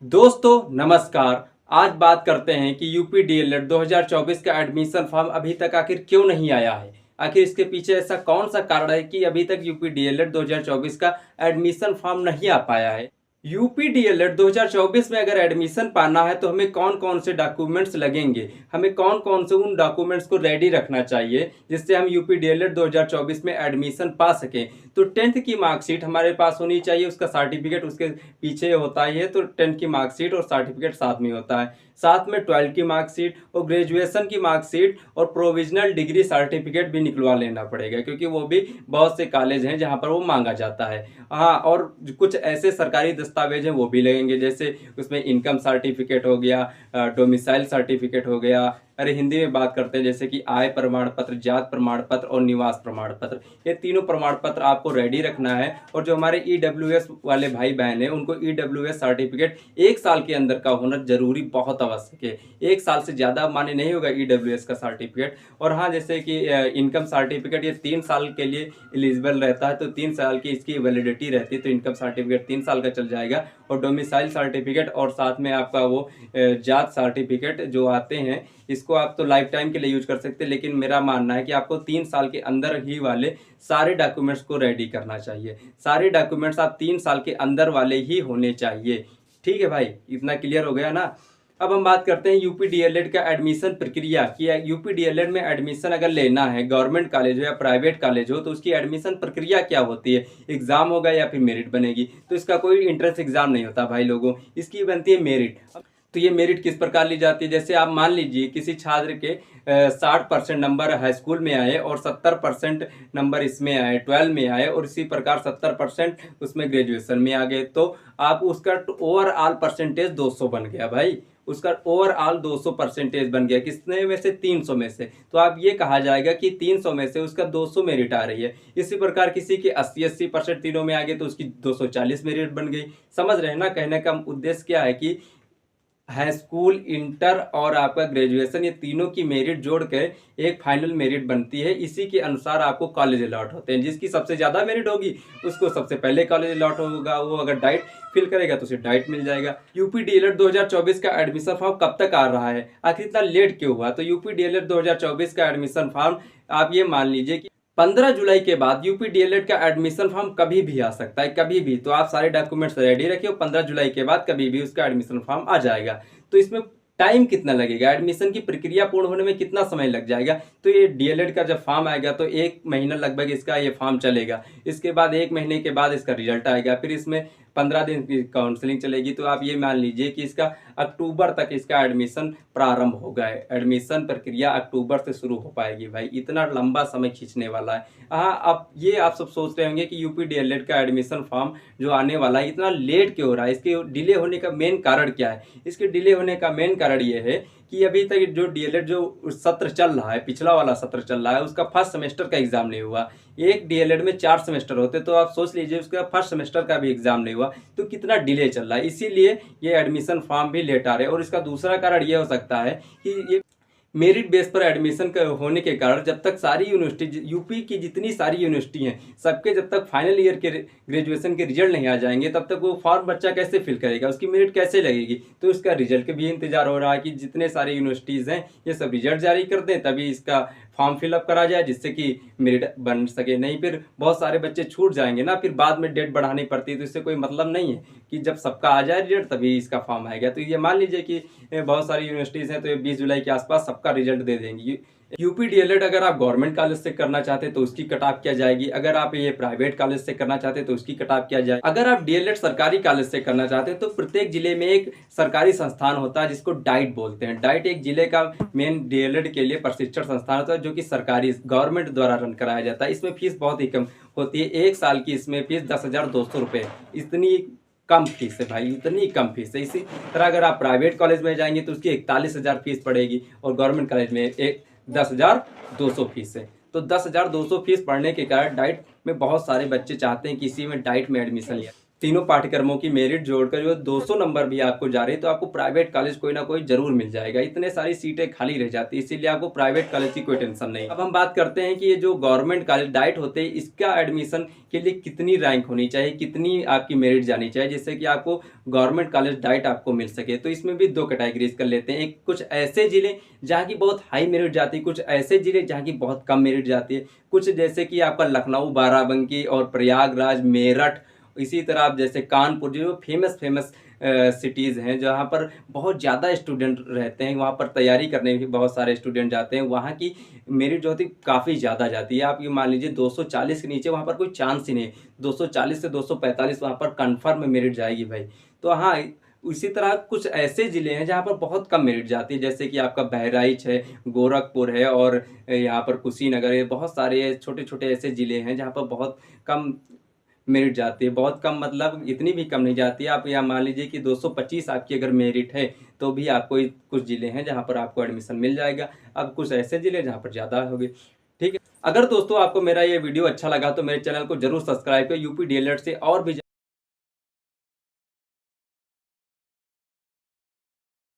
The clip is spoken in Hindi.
दोस्तों नमस्कार। आज बात करते हैं कि यूपी डीएलएड 2024 का एडमिशन फॉर्म अभी तक आखिर क्यों नहीं आया है। आखिर इसके पीछे ऐसा कौन सा कारण है कि अभी तक यूपी डीएलएड 2024 का एडमिशन फॉर्म नहीं आ पाया है। यूपी डीएलएड 2024 में अगर एडमिशन पाना है तो हमें कौन कौन से डॉक्यूमेंट्स लगेंगे, हमें कौन कौन से उन डॉक्यूमेंट्स को रेडी रखना चाहिए जिससे हम यूपी डीएलएड 2024 में एडमिशन पा सकें। तो 10th की मार्कशीट हमारे पास होनी चाहिए, उसका सर्टिफिकेट उसके पीछे होता ही है। तो 10th की मार्कशीट और सर्टिफिकेट साथ में होता है। साथ में 12th की मार्कशीट और ग्रेजुएशन की मार्कशीट और प्रोविजनल डिग्री सर्टिफिकेट भी निकलवा लेना पड़ेगा, क्योंकि वो भी बहुत से कॉलेज हैं जहाँ पर वो मांगा जाता है। हाँ, और कुछ ऐसे सरकारी दस्तावेज हैं वो भी लगेंगे, जैसे उसमें इनकम सर्टिफिकेट हो गया, डोमिसाइल सर्टिफिकेट हो गया। अरे हिंदी में बात करते हैं जैसे कि आय प्रमाण पत्र, जात प्रमाण पत्र और निवास प्रमाण पत्र। ये तीनों प्रमाण पत्र आपको रेडी रखना है। और जो हमारे ईडब्ल्यूएस वाले भाई बहन हैं उनको ईडब्ल्यूएस सर्टिफिकेट 1 साल के अंदर का होना जरूरी, बहुत आवश्यक है। 1 साल से ज़्यादा मान्य नहीं होगा ईडब्ल्यूएस का सर्टिफिकेट। और हाँ, जैसे कि इनकम सर्टिफिकेट ये 3 साल के लिए एलिजिबल रहता है, तो 3 साल की इसकी वैलिडिटी रहती है। तो इनकम सर्टिफिकेट 3 साल का चल जाएगा। और डोमिसाइल सर्टिफिकेट और साथ में आपका वो जात सर्टिफिकेट जो आते हैं, इसको आप तो लाइफ टाइम के लिए यूज कर सकते हैं, लेकिन मेरा मानना है कि आपको 3 साल के अंदर ही वाले सारे डॉक्यूमेंट्स को रेडी करना चाहिए। सारे डॉक्यूमेंट्स आप 3 साल के अंदर वाले ही होने चाहिए। ठीक है भाई, इतना क्लियर हो गया ना। अब हम बात करते हैं यूपी डीएलएड का एडमिशन प्रक्रिया कि यूपी डीएलएड में एडमिशन अगर लेना है, गवर्नमेंट कॉलेज हो या प्राइवेट कॉलेज हो, तो उसकी एडमिशन प्रक्रिया क्या होती है। एग्जाम होगा या फिर मेरिट बनेगी। तो इसका कोई इंट्रेंस एग्जाम नहीं होता भाई लोगों, इसकी बनती है मेरिट। तो ये मेरिट किस प्रकार ली जाती है, जैसे आप मान लीजिए किसी छात्र के 60% नंबर हाई स्कूल में आए और 70% नंबर इसमें आए, 12 में आए, और इसी प्रकार 70% उसमें ग्रेजुएशन में आ गए, तो आप उसका ओवरऑल परसेंटेज 200 बन गया भाई। उसका ओवरऑल 200 परसेंटेज बन गया, कितने में से, 300 में से। तो आप ये कहा जाएगा कि 300 में से उसका 200 मेरिट आ रही है। इसी प्रकार किसी के 80% तीनों में आ गए तो उसकी 240 मेरिट बन गई। समझ रहे हैं ना। कहने का उद्देश्य क्या है कि हाई स्कूल, इंटर और आपका ग्रेजुएशन, ये तीनों की मेरिट जोड़ के एक फाइनल मेरिट बनती है। इसी के अनुसार आपको कॉलेज अलॉट होते हैं। जिसकी सबसे ज़्यादा मेरिट होगी उसको सबसे पहले कॉलेज अलॉट होगा। वो अगर डाइट फिल करेगा तो उसे डाइट मिल जाएगा। यूपी डीएलएड 2024 का एडमिशन फॉर्म कब तक आ रहा है, आखिर इतना लेट क्यों हुआ। तो यूपी डीएलएड 2024 का एडमिशन फॉर्म आप ये मान लीजिए कि 15 जुलाई के बाद यूपी डीएलएड का एडमिशन फॉर्म कभी भी आ सकता है, कभी भी। तो आप सारे डॉक्यूमेंट्स रेडी रखिए, 15 जुलाई के बाद कभी भी उसका एडमिशन फॉर्म आ जाएगा। तो इसमें टाइम कितना लगेगा, एडमिशन की प्रक्रिया पूर्ण होने में कितना समय लग जाएगा। तो ये डीएलएड का जब फॉर्म आएगा तो 1 महीना लगभग इसका ये फॉर्म चलेगा। इसके बाद 1 महीने के बाद इसका रिजल्ट आएगा, फिर इसमें 15 दिन की काउंसलिंग चलेगी। तो आप ये मान लीजिए कि इसका अक्टूबर तक इसका एडमिशन प्रारंभ होगा। एडमिशन प्रक्रिया अक्टूबर से शुरू हो पाएगी भाई। इतना लंबा समय खींचने वाला है। हाँ, अब ये आप सब सोच रहे होंगे कि यूपी डीएलएड का एडमिशन फॉर्म जो आने वाला है इतना लेट क्यों हो रहा है, इसके डिले होने का मेन कारण क्या है। इसके डिले होने का मेन कारण ये है कि अभी तक जो डीएलएड जो सत्र चल रहा है, पिछला वाला सत्र चल रहा है, उसका फर्स्ट सेमेस्टर का एग्जाम नहीं हुआ। एक डीएलएड में 4 सेमेस्टर होते, तो आप सोच लीजिए उसका फर्स्ट सेमेस्टर का भी एग्जाम नहीं हुआ। तो कितना डिले चल रहा है, इसीलिए ये एडमिशन फॉर्म भी लेट आ रहे हैं। और इसका दूसरा कारण ये हो सकता है कि ये मेरिट बेस पर एडमिशन होने के कारण जब तक सारी यूनिवर्सिटी, यूपी की जितनी सारी यूनिवर्सिटी हैं, सबके जब तक फाइनल ईयर के ग्रेजुएशन के रिजल्ट नहीं आ जाएंगे तब तक वो फॉर्म बच्चा कैसे फिल करेगा, उसकी मेरिट कैसे लगेगी। तो उसका रिजल्ट का भी इंतजार हो रहा है कि जितने सारे यूनिवर्सिटीज़ हैं ये सब रिजल्ट जारी कर दें, तभी इसका फॉर्म फिलअप करा जाए, जिससे कि मेरिट बन सके। नहीं फिर बहुत सारे बच्चे छूट जाएंगे ना, फिर बाद में डेट बढ़ानी पड़ती है। तो इससे कोई मतलब नहीं है कि जब सबका आ जाए रिजल्ट तभी इसका फॉर्म आएगा। तो ये मान लीजिए कि बहुत सारी यूनिवर्सिटीज़ हैं तो ये 20 जुलाई के आसपास सबका रिजल्ट दे देंगी। यूपी डीएलएड अगर आप गवर्नमेंट कॉलेज से करना चाहते हैं तो उसकी कट ऑफ क्या जाएगी। अगर आप ये प्राइवेट कॉलेज से करना चाहते हैं तो उसकी कट ऑफ क्या जाएगी। अगर आप डीएलएड सरकारी कॉलेज से करना चाहते हैं तो प्रत्येक जिले में एक सरकारी संस्थान होता है जिसको डाइट बोलते हैं। डाइट एक जिले का मेन डीएलएड के लिए प्रशिक्षण संस्थान होता है, जो कि सरकारी गवर्नमेंट द्वारा रन कराया जाता है। इसमें फीस बहुत ही कम होती है। 1 साल की इसमें फीस 10,200 रुपये, इतनी कम फीस है भाई, इतनी कम फीस है। इसी तरह अगर आप प्राइवेट कॉलेज में जाएंगे तो उसकी 41,000 फीस पड़ेगी और गवर्नमेंट कॉलेज में 10,200 फीस है। तो 10,200 फीस पढ़ने के कारण डाइट में बहुत सारे बच्चे चाहते हैं कि इसी में डाइट में एडमिशन लिया। तीनों पाठ्यक्रमों की मेरिट जोड़कर जो 200 नंबर भी आपको जा रही है तो आपको प्राइवेट कॉलेज कोई ना कोई जरूर मिल जाएगा। इतने सारी सीटें खाली रह जाती है, इसीलिए आपको प्राइवेट कॉलेज की कोई टेंशन नहीं। अब हम बात करते हैं कि ये जो गवर्नमेंट कॉलेज डाइट होते हैं, इसका एडमिशन के लिए कितनी रैंक होनी चाहिए, कितनी आपकी मेरिट जानी चाहिए जिससे कि आपको गवर्नमेंट कॉलेज डाइट आपको मिल सके। तो इसमें भी दो कैटेगरीज कर लेते हैं। एक कुछ ऐसे जिले जहाँ की बहुत हाई मेरिट जाती है, कुछ ऐसे जिले जहाँ की बहुत कम मेरिट जाती है। कुछ जैसे कि आपका लखनऊ, बाराबंकी और प्रयागराज, मेरठ, इसी तरह आप जैसे कानपुर, जो फेमस सिटीज़ हैं जहाँ पर बहुत ज़्यादा स्टूडेंट रहते हैं, वहाँ पर तैयारी करने भी बहुत सारे स्टूडेंट जाते हैं, वहाँ की मेरिट जो होती है काफ़ी ज़्यादा जाती है। आप ये मान लीजिए 240 के नीचे वहाँ पर कोई चांस ही नहीं, 240 से 245 वहाँ पर कन्फर्म मेरिट जाएगी भाई। तो हाँ, इसी तरह कुछ ऐसे ज़िले हैं जहाँ पर बहुत कम मेरिट जाती है, जैसे कि आपका बहराइच है, गोरखपुर है और यहाँ पर कुशीनगर है। बहुत सारे छोटे-छोटे ऐसे ज़िले हैं जहाँ पर बहुत कम मेरिट जाती है। बहुत कम मतलब इतनी भी कम नहीं जाती है। आप यहाँ मान लीजिए कि 225 आपकी अगर मेरिट है, तो भी आपको कुछ ज़िले हैं जहाँ पर आपको एडमिशन मिल जाएगा। अब कुछ ऐसे ज़िले जहाँ पर ज़्यादा होगी। ठीक है? अगर दोस्तों आपको मेरा ये वीडियो अच्छा लगा तो मेरे चैनल को ज़रूर सब्सक्राइब करें। यूपी डीएलएड से और भी